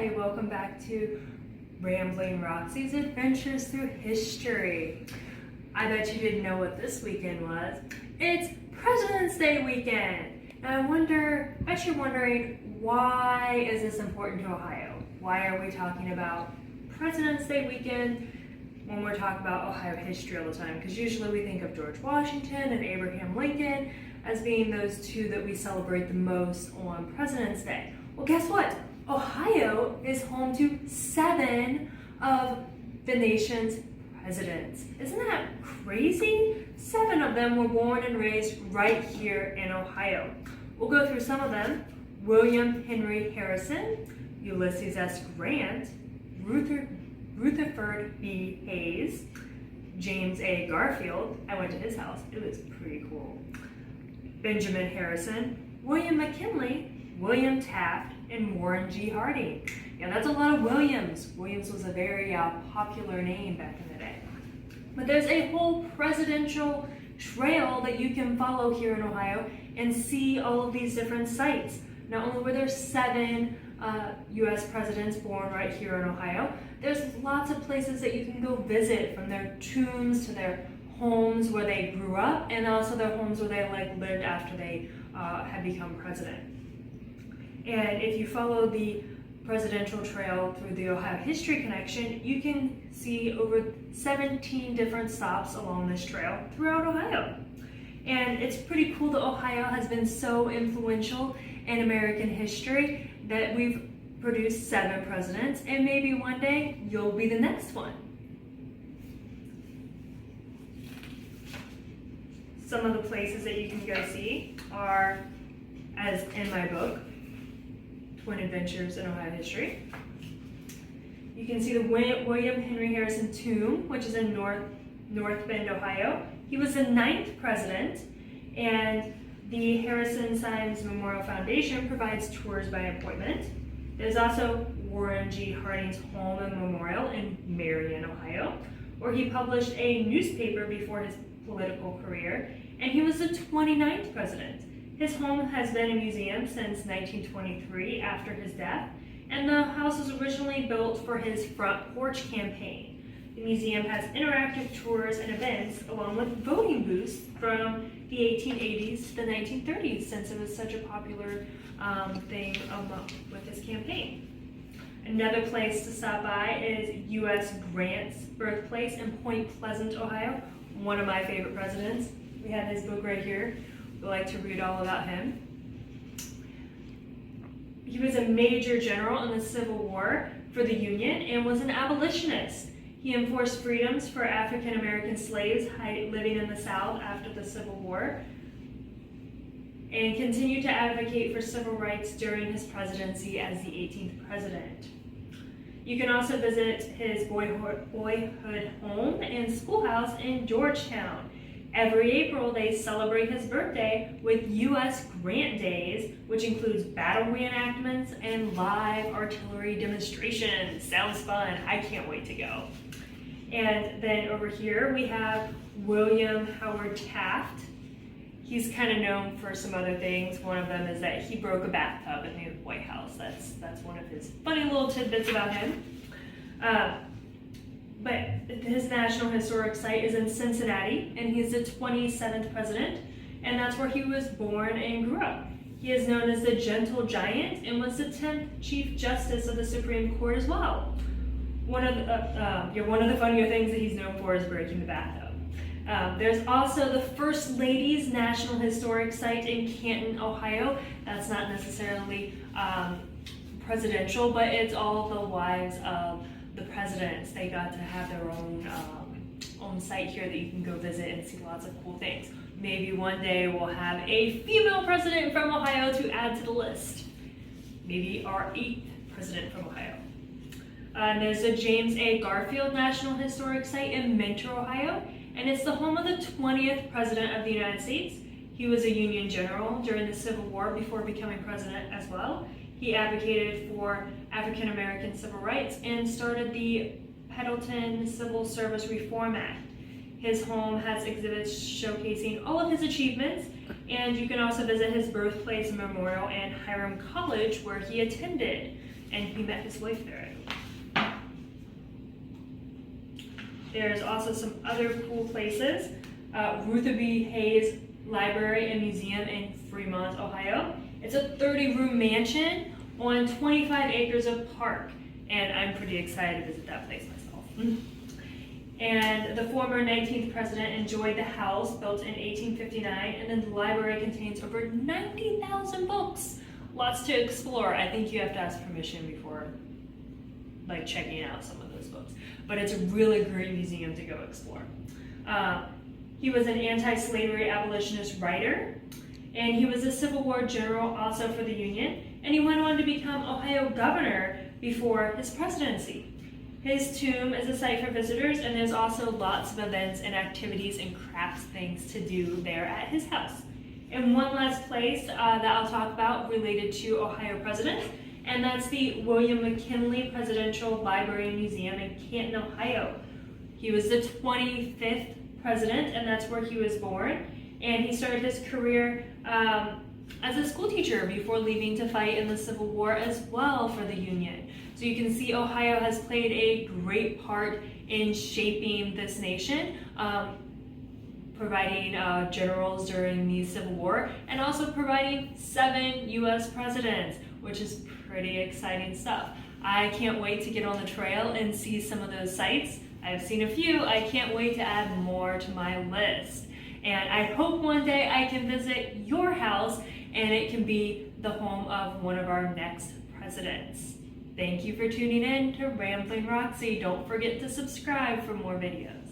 Hi, welcome back to Rambling Roxy's Adventures Through History. I bet you didn't know what this weekend was. It's President's Day weekend. Now I bet you're wondering, why is this important to Ohio? Why are we talking about President's Day weekend when we're talking about Ohio history all the time? Because usually we think of George Washington and Abraham Lincoln as being those two that we celebrate the most on President's Day. Well, guess what? Ohio is home to 7 of the nation's presidents. Isn't that crazy? 7 of them were born and raised right here in Ohio. We'll go through some of them. William Henry Harrison, Ulysses S. Grant, Rutherf B. Hayes, James A. Garfield. I went to his house. It was pretty cool. Benjamin Harrison, William McKinley, William Taft, and Warren G. Harding. Yeah, that's a lot of Williams. Williams was a very popular name back in the day. But there's a whole presidential trail that you can follow here in Ohio and see all of these different sites. Not only were there 7 U.S. presidents born right here in Ohio, there's lots of places that you can go visit, from their tombs to their homes where they grew up, and also their homes where they lived after they had become president. And if you follow the presidential trail through the Ohio History Connection, you can see over 17 different stops along this trail throughout Ohio. And it's pretty cool that Ohio has been so influential in American history that we've produced 7 presidents, and maybe one day you'll be the next one. Some of the places that you can go see are, as in my book, Twin Adventures in Ohio History. You can see the William Henry Harrison tomb, which is in North Bend, Ohio. He was the 9th president, and the Harrison Science Memorial Foundation provides tours by appointment. There's also Warren G. Harding's home and memorial in Marion, Ohio, where he published a newspaper before his political career, and he was the 29th president. His home has been a museum since 1923 after his death, and the house was originally built for his front porch campaign. The museum has interactive tours and events along with voting booths from the 1880s to the 1930s, since it was such a popular thing with his campaign. Another place to stop by is U.S. Grant's birthplace in Point Pleasant, Ohio. One of my favorite presidents. We have his book right here. We like to read all about him. He was a major general in the Civil War for the Union and was an abolitionist. He enforced freedoms for African American slaves living in the South after the Civil War, and continued to advocate for civil rights during his presidency as the 18th president. You can also visit his boyhood home and schoolhouse in Georgetown. Every April, they celebrate his birthday with U.S. Grant Days, which includes battle reenactments and live artillery demonstrations. Sounds fun. I can't wait to go. And then over here, we have William Howard Taft. He's kind of known for some other things. One of them is that he broke a bathtub in the White House. That's one of his funny little tidbits about him. But his National Historic Site is in Cincinnati, and he's the 27th president, and that's where he was born and grew up. He is known as the Gentle Giant and was the 10th Chief Justice of the Supreme Court as well. One of the funnier things that he's known for is breaking the bathtub. There's also the First Lady's National Historic Site in Canton, Ohio. That's not necessarily presidential, but it's all the wives of the presidents. They got to have their own site here that you can go visit and see lots of cool things. Maybe one day we'll have a female president from Ohio to add to the list. Maybe our 8th president from Ohio. And there's the James A. Garfield National Historic Site in Mentor, Ohio, and it's the home of the 20th president of the United States. He was a Union general during the Civil War before becoming president as well. He advocated for African American civil rights and started the Pendleton Civil Service Reform Act. His home has exhibits showcasing all of his achievements, and you can also visit his birthplace and memorial and Hiram College, where he attended. and he met his wife there, I believe. There's also some other cool places. Rutherf Hayes Library and Museum in Fremont, Ohio. It's a 30-room mansion on 25 acres of park, and I'm pretty excited to visit that place myself. And the former 19th president enjoyed the house, built in 1859, and then the library contains over 90,000 books. Lots to explore. I think you have to ask permission before checking out some of those books. But it's a really great museum to go explore. He was an anti-slavery abolitionist writer, and he was a Civil War general also for the Union, and he went on to become Ohio governor before his presidency. His tomb is a site for visitors, and there's also lots of events and activities and crafts things to do there at his house. And one last place that I'll talk about related to Ohio presidents, and that's the William McKinley Presidential Library and Museum in Canton, Ohio. He was the 25th president, and that's where he was born. And he started his career as a school teacher before leaving to fight in the Civil War as well for the Union. So you can see Ohio has played a great part in shaping this nation, providing generals during the Civil War, and also providing 7 U.S. presidents, which is pretty exciting stuff. I can't wait to get on the trail and see some of those sites. I've seen a few. I can't wait to add more to my list. And I hope one day I can visit your house and it can be the home of one of our next presidents. Thank you for tuning in to Rambling Roxy. Don't forget to subscribe for more videos.